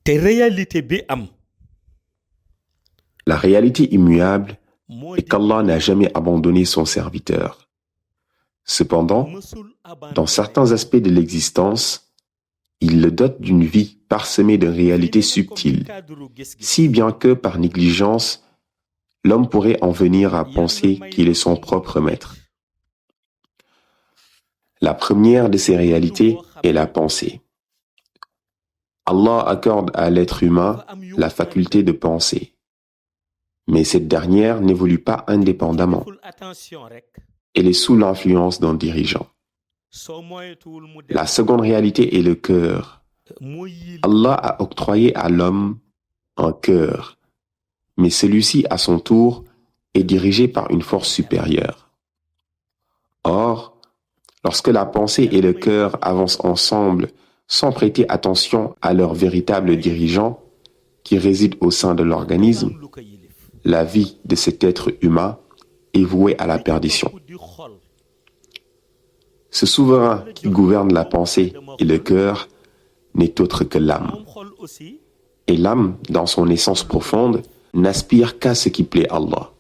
te réalité bi am La réalité immuable moo est di qu'Allah n'a jamais abandonné son serviteur. Cependant, mësul dans certains abandonné aspects de l'existence, il le dote d'une vie parsemée de réalités xëy na nag comme ci subtiles, cadre gis-gis si bien que, par négligence, l'homme pourrait en venir à yàlla penser may qu'il est na son ko propre lu maître. La première de ces réalités est la pensée. Allah accorde à l'être humain dafa am yu la faculté de penser, mais cette dernière n'évolue pas bu ci indépendamment. deful attention rek Elle est sous l'influence d'un dirigeant. soo moytuwul mu La dem seconde réalité est le cœur. moo yil Allah a octroyé à l'homme un cœur, mais celui-ci, à son tour, est dirigé par une force supérieure. Or, lorsque la pensée et le cœur avancent ensemble sans prêter attention à leur véritable dirigeant, qui réside au sein de l'organisme, am lu ko yilif la vie de cet être humain est vouée à la perdition. topp di xol Ce souverain qui gouverne la pensée et le cœur n'est autre que l'âme. moom xol aussi Et l'âme, dans son essence profonde, n'aspire qu'à ce qui plaît à Allah.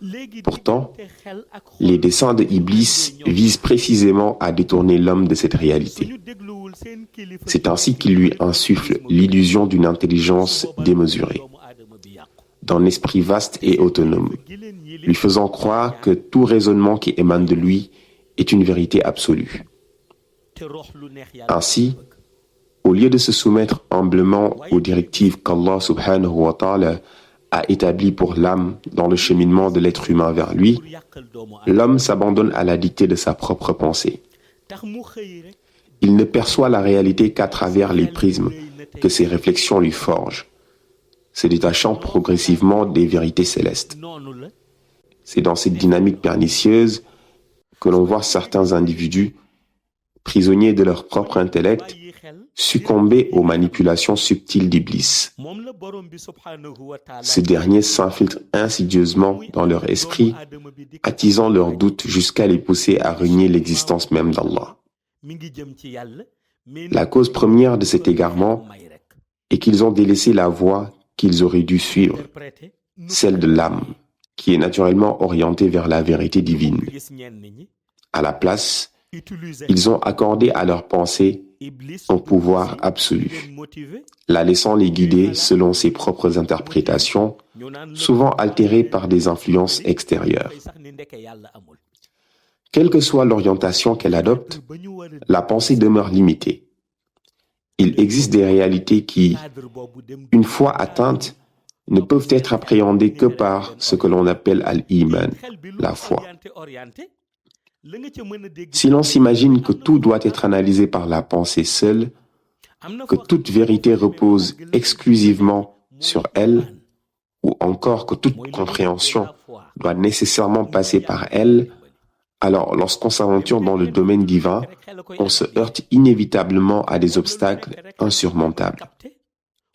léegi Pourtant, diggante xel ak xol les desseins de Iblis visent précisément à détourner l'homme de cette réalité. suñu dégluwul seen kilifa C'est ainsi qu'il lui insuffle l'illusion d'une intelligence démesurée, doomu aadama bi yàqu d'un esprit vaste et autonome, gi leen yilif lui faisant croire que tout raisonnement qui émane de lui est une vérité absolue. te rox lu neex yàlla Ainsi, au lieu de se soumettre humblement aux directives qu'Allah subhanahu wa ta'ala a établies pour l'âme dans le cheminement de l'être humain vers lui, pour yàqal doomu aadama l'homme s'abandonne à la dictée de sa propre pensée. tax mu xëy rek Il ne perçoit la réalité qu'à travers les prismes que ses réflexions lui forgent, se détachant progressivement des vérités célestes. noonu la C'est dans cette dynamique pernicieuse que l'on voit certains individus, prisonniers de leur propre intellect, bàyyi xel succomber aux manipulations subtiles d'Iblis. moom la borom bi subhanahu wa taala Ces derniers s'infiltrent insidieusement dans leur esprit, aadama bi di attisant leurs doutes jusqu'à les pousser à renier l'existence même d'Allah. mi ngi jëm ci yàlla mais La cause première de cet égarement may rek est qu'ils ont délaissé la voie qu'ils auraient dû suivre, interpréter celle de l'âme, qui est naturellement orientée vers la vérité divine. gis ñenn ñi À la place, utiliser ils ont accordé à leur pensée Iblis un dugg pouvoir si, absolu, leen motiver la laissant les guider selon ses propres interprétations, ñu naan la souvent altérées par des influences extérieures. fay sax ni ndeke yàlla amul Quelle que soit l'orientation qu'elle adopte, ba ñu war a la pensée demeure limitée. Il existe des réalités qui, cadre boobu dem une fois atteintes, ne peuvent être appréhendées que par ce que l'on appelle al-Iman, xel bi lu la foi. orienté la nga ca mën a dégg Si l'on s'imagine que tout doit être analysé par la pensée seule, am na que foo toute xam ne vérité boo fa demee repose ba àgg la exclusivement sur elle, Iman. ou encore que toute Mooy li compréhension la foi. doit nécessairement passer par elle, alors lorsqu'on s'aventure dans le domaine divin, on se heurte inévitablement à des obstacles insurmontables.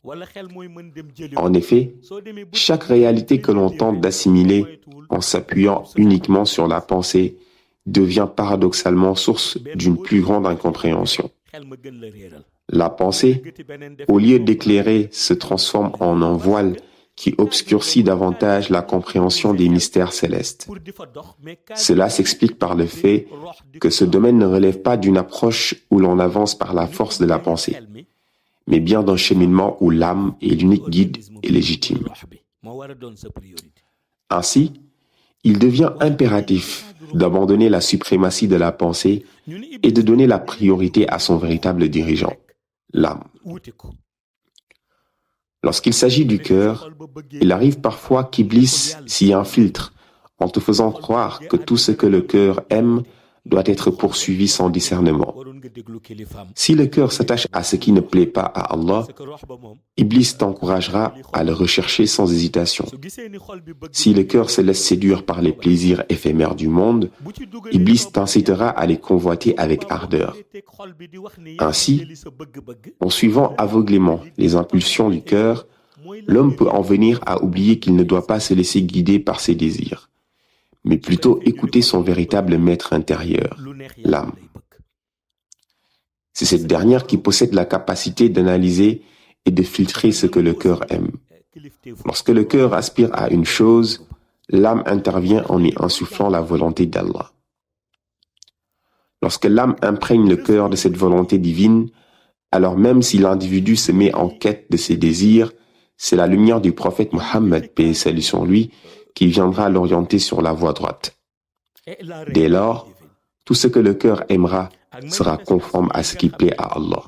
wala xel mooy mën dem jëli En effet, soo demee ba chaque réalité que l'on tente d'assimiler en s'appuyant uniquement sur la pensée devient paradoxalement source d'une plus grande incompréhension. xel ma gën la réeral La pensée, gëti beneen def au lieu d'éclairer, se transforme en un voile qui obscurcit davantage la compréhension des mystères célestes. pour di fa dox mais cadre Cela s'explique par le fait rox di que ce domaine ne relève pas d'une approche où l'on avance par la force de la pensée, xel mi mais bien d'un cheminement où l'âme est l'unique guide et légitime. rox bi moo war a doon sa priorité Ainsi, il devient impératif d'abandonner la suprématie de la pensée ñu ni et de donner la priorité à son véritable dirigeant, l'âme. wuute ko Lorsqu'il s'agit du cœur, il arrive parfois qu'Iblis s'y infiltre en te faisant croire que tout ce que le cœur aime doit être poursuivi sans discernement. waroon nga déglu kilifaam Si le cœur s'attache à ce qui ne plaît pas à Allah, parce que rox ba moom Iblis t'encouragera à le rechercher sans hésitation. su gisee ni xol bi bëgg Si le cœur se laisse séduire par les plaisirs éphémères du monde, bu ci dugalee Iblis xol t'incitera à les convoiter avec ardeur. xol bi di wax ni Ainsi, jëli sa bëgg-bëgg En suivant aveuglément les impulsions du cœur, l'homme peut en venir à oublier qu'il ne doit pas se laisser guider par ses désirs, mais plutôt écouter son véritable maître intérieur, lu neex yàlla l'âme. lay bëgg C'est cette dernière qui possède la capacité d'analyser et de filtrer ce que le cœur aime. Lorsque le cœur aspire à une chose, l'âme intervient en y insufflant la volonté d'Allah. Lorsque l'âme imprègne le cœur de cette volonté divine, alors même si l'individu se met en quête de ses désirs, c'est la lumière du prophète Mohammed, paix et salut sur lui, qui viendra l'orienter sur la voie droite. Dès lors, tout ce que le cœur aimera sera conforme à ce qui plaît à Allah.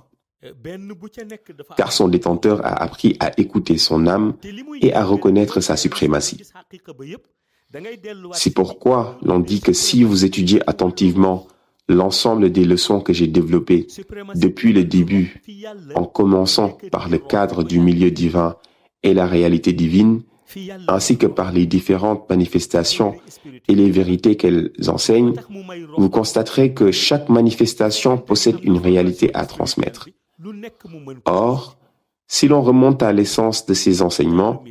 Car son détenteur a appris à écouter son âme et à reconnaître sa suprématie. C'est pourquoi l'on dit que si vous étudiez attentivement l'ensemble des leçons que j'ai développées depuis le début, en commençant par le cadre du milieu divin et la réalité divine, ainsi que par les différentes manifestations et les vérités qu'elles enseignent, vous constaterez que chaque manifestation possède une réalité à transmettre. Or, si l'on remonte à l'essence de ces enseignements,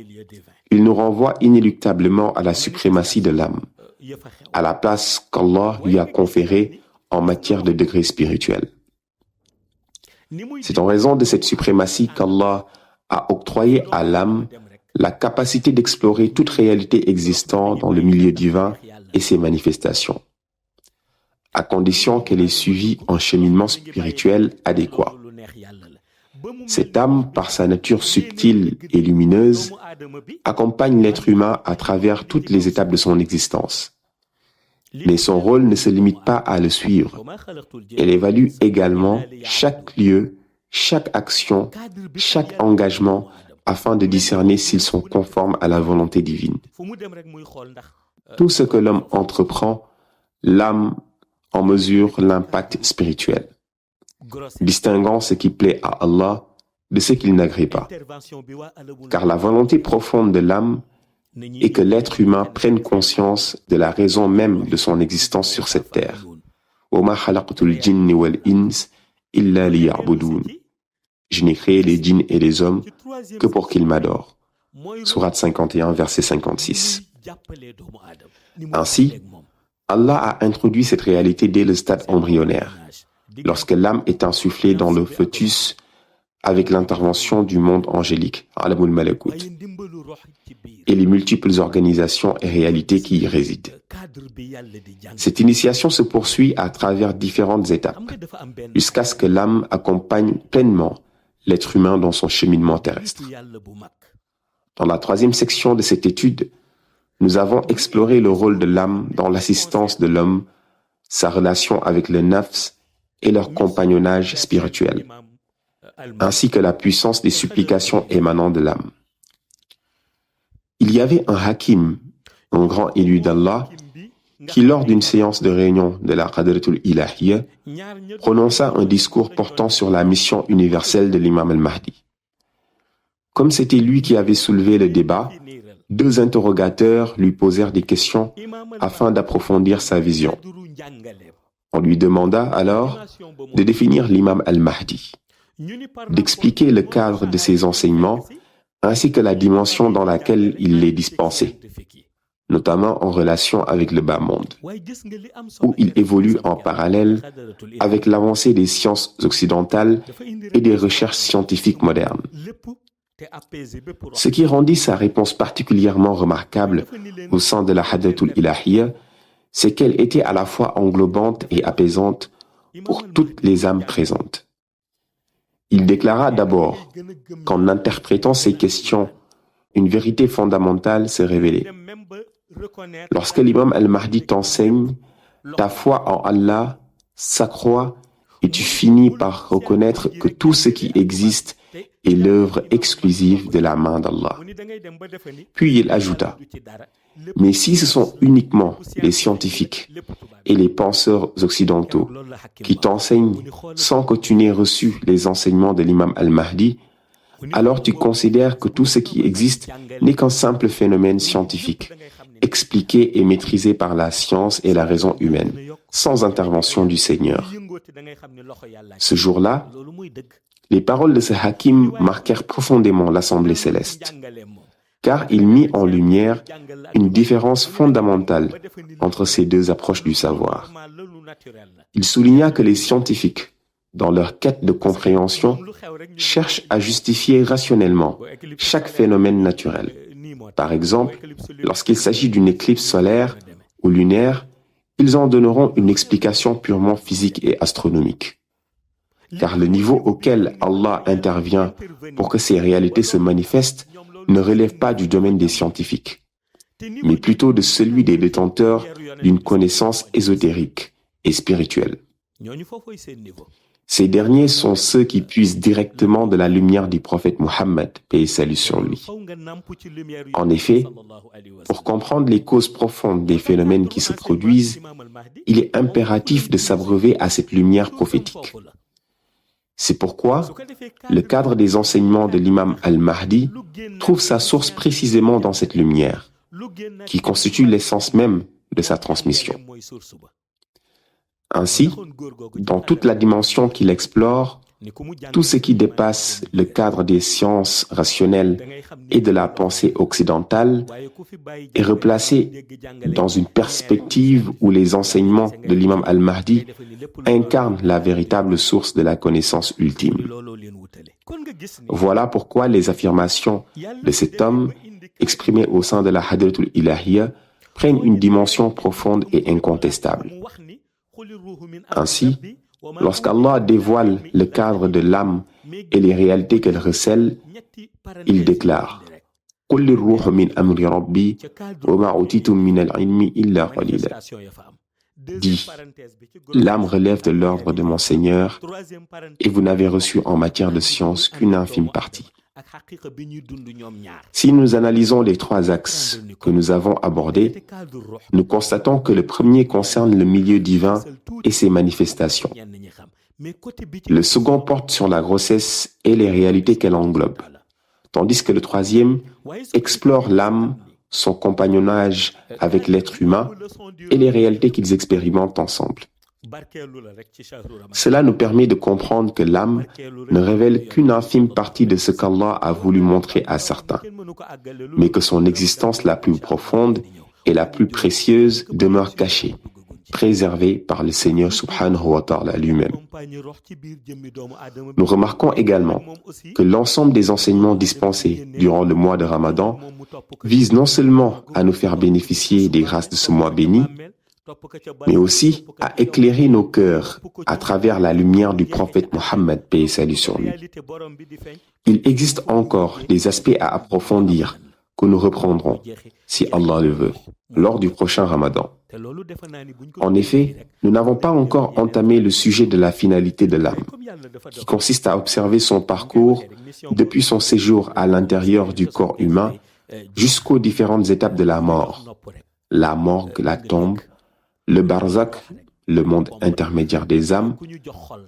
ils nous renvoient inéluctablement à la suprématie de l'âme, à la place qu'Allah lui a conférée en matière de degré spirituel. C'est en raison de cette suprématie qu'Allah a octroyé à l'âme la capacité d'explorer toute réalité existante dans le milieu divin et ses manifestations, à condition qu'elle ait suivi un cheminement spirituel adéquat. Cette âme, par sa nature subtile et lumineuse, accompagne l'être humain à travers toutes les étapes de son existence. Mais son rôle ne se limite pas à le suivre. Elle évalue également chaque lieu, chaque action, chaque engagement, afin de discerner s'ils sont conformes à la volonté divine. Tout ce que l'homme entreprend, l'âme en mesure l'impact spirituel, distinguant ce qui plaît à Allah de ce qu'il n'agrée pas. Car la volonté profonde de l'âme est que l'être humain prenne conscience de la raison même de son existence sur cette terre. وَمَا خَلَقْتُ الْجِنِّ وَالْإِنسَ إِلَّا لِيَعْبُدُونِ. Je n'ai créé les djinns et les hommes que pour qu'ils m'adorent. Sourate 51, verset 56. Ainsi, Allah a introduit cette réalité dès le stade embryonnaire, lorsque l'âme est insufflée dans le fœtus avec l'intervention du monde angélique, Alamul Malakut, et les multiples organisations et réalités qui y résident. Cette initiation se poursuit à travers différentes étapes, jusqu'à ce que l'âme accompagne pleinement l'être humain dans son cheminement terrestre. Dans la troisième section de cette étude, nous avons exploré le rôle de l'âme dans l'assistance de l'homme, sa relation avec le nafs et leur compagnonnage spirituel, ainsi que la puissance des supplications émanant de l'âme. Il y avait un hakim, un grand élu d'Allah, qui lors d'une séance de réunion de la Qadratul Ilahiyya, prononça un discours portant sur la mission universelle de l'imam al-Mahdi. Comme c'était lui qui avait soulevé le débat, deux interrogateurs lui posèrent des questions afin d'approfondir sa vision. On lui demanda alors de définir l'imam al-Mahdi, d'expliquer le cadre de ses enseignements ainsi que la dimension dans laquelle il les dispensait, notamment en relation avec le bas monde, où il évolue en parallèle avec l'avancée des sciences occidentales et des recherches scientifiques modernes. Ce qui rendit sa réponse particulièrement remarquable au sein de la Hadratul Ilahiyya, c'est qu'elle était à la fois englobante et apaisante pour toutes les âmes présentes. Il déclara d'abord qu'en interprétant ces questions, une vérité fondamentale s'est révélée. Lorsque l'imam al-Mahdi t'enseigne, ta foi en Allah s'accroît et tu finis par reconnaître que tout ce qui existe est l'œuvre exclusive de la main d'Allah. Puis il ajouta, mais si ce sont uniquement les scientifiques et les penseurs occidentaux qui t'enseignent sans que tu n'aies reçu les enseignements de l'imam al-Mahdi, alors tu considères que tout ce qui existe n'est qu'un simple phénomène scientifique, expliqué et maîtrisé par la science et la raison humaine, sans intervention du Seigneur. Ce jour-là, les paroles de ce hakim marquèrent profondément l'Assemblée céleste, car il mit en lumière une différence fondamentale entre ces deux approches du savoir. Il souligna que les scientifiques, dans leur quête de compréhension, cherchent à justifier rationnellement chaque phénomène naturel. Par exemple, lorsqu'il s'agit d'une éclipse solaire ou lunaire, ils en donneront une explication purement physique et astronomique. Car le niveau auquel Allah intervient pour que ces réalités se manifestent ne relève pas du domaine des scientifiques, mais plutôt de celui des détenteurs d'une connaissance ésotérique et spirituelle. Ces derniers sont ceux qui puisent directement de la lumière du prophète Mohammed, paix et salut sur lui. En effet, pour comprendre les causes profondes des phénomènes qui se produisent, il est impératif de s'abreuver à cette lumière prophétique. C'est pourquoi le cadre des enseignements de l'imam al-Mahdi trouve sa source précisément dans cette lumière, qui constitue l'essence même de sa transmission. Ainsi, dans toute la dimension qu'il explore, tout ce qui dépasse le cadre des sciences rationnelles et de la pensée occidentale est replacé dans une perspective où les enseignements de l'imam al-Mahdi incarnent la véritable source de la connaissance ultime. Voilà pourquoi les affirmations de cet homme, exprimées au sein de la Hadratul Ilahiyya, prennent une dimension profonde et incontestable. Ainsi, lorsqu'Allah dévoile le cadre de l'âme et les réalités qu'elle recèle, il déclare « Qul ruhu min amri rabbi wa ma utitum min al-ilmi illa qalila » dit « L'âme relève de l'ordre de mon Seigneur et vous n'avez reçu en matière de science qu'une infime partie. » Si nous analysons les trois axes que nous avons abordés, nous constatons que le premier concerne le milieu divin et ses manifestations. Le second porte sur la grossesse et les réalités qu'elle englobe, tandis que le troisième explore l'âme, son compagnonnage avec l'être humain et les réalités qu'ils expérimentent ensemble. Cela nous permet de comprendre que l'âme ne révèle qu'une infime partie de ce qu'Allah a voulu montrer à certains, mais que son existence la plus profonde et la plus précieuse demeure cachée, préservée par le Seigneur subhanahu wa ta'ala lui-même. Nous remarquons également que l'ensemble des enseignements dispensés durant le mois de Ramadan visent non seulement à nous faire bénéficier des grâces de ce mois béni, mais aussi à éclairer nos cœurs à travers la lumière du prophète Mohammed, paix et salut sur lui. Il existe encore des aspects à approfondir que nous reprendrons, si Allah le veut, lors du prochain Ramadan. En effet, nous n'avons pas encore entamé le sujet de la finalité de l'âme, qui consiste à observer son parcours depuis son séjour à l'intérieur du corps humain jusqu'aux différentes étapes de la mort, la morgue, la tombe, le barzakh, le monde intermédiaire des âmes,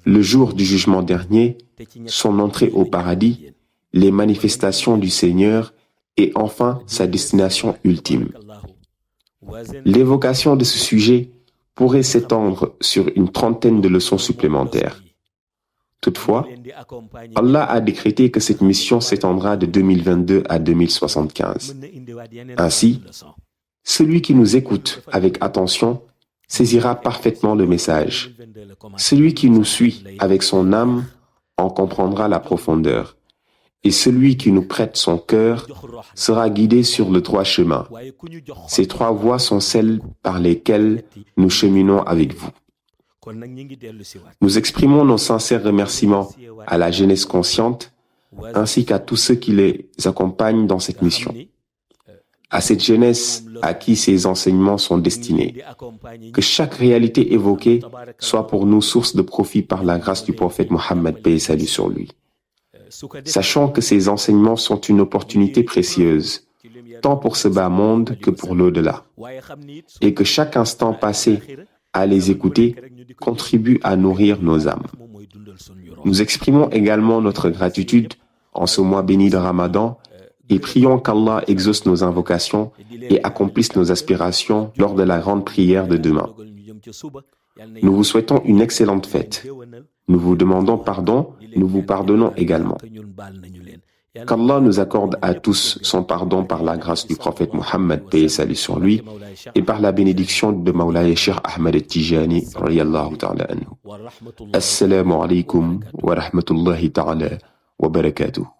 le jour du jugement dernier, son entrée au paradis, les manifestations du Seigneur et enfin sa destination ultime. L'évocation de ce sujet pourrait s'étendre sur une trentaine de leçons supplémentaires. Toutefois, Allah a décrété que cette mission s'étendra de 2022 à 2075. Ainsi, celui qui nous écoute avec attention saisira parfaitement le message. Celui qui nous suit avec son âme en comprendra la profondeur. Et celui qui nous prête son cœur sera guidé sur le droit chemin. Ces trois voies sont celles par lesquelles nous cheminons avec vous. Nous exprimons nos sincères remerciements à la jeunesse consciente ainsi qu'à tous ceux qui les accompagnent dans cette mission. À cette jeunesse à qui ces enseignements sont destinés. Que chaque réalité évoquée soit pour nous source de profit par la grâce du prophète Mohammed, paix et salut sur lui. Sachant que ces enseignements sont une opportunité précieuse, tant pour ce bas monde que pour l'au-delà, et que chaque instant passé à les écouter contribue à nourrir nos âmes. Nous exprimons également notre gratitude en ce mois béni de Ramadan et prions qu'Allah exauce nos invocations et accomplisse nos aspirations lors de la grande prière de demain. Nous vous souhaitons une excellente fête. Nous vous demandons pardon nous vous pardonnons également. Qu'Allah nous accorde à tous son pardon par la grâce du prophète Muhammad, paix et salut sur lui, et par la bénédiction de Mawlaya Cheikh Ahmed al-Tijani, radiyallahu ta'ala anhu. Assalamu alaikum wa rahmatullahi ta'ala wa barakatuh.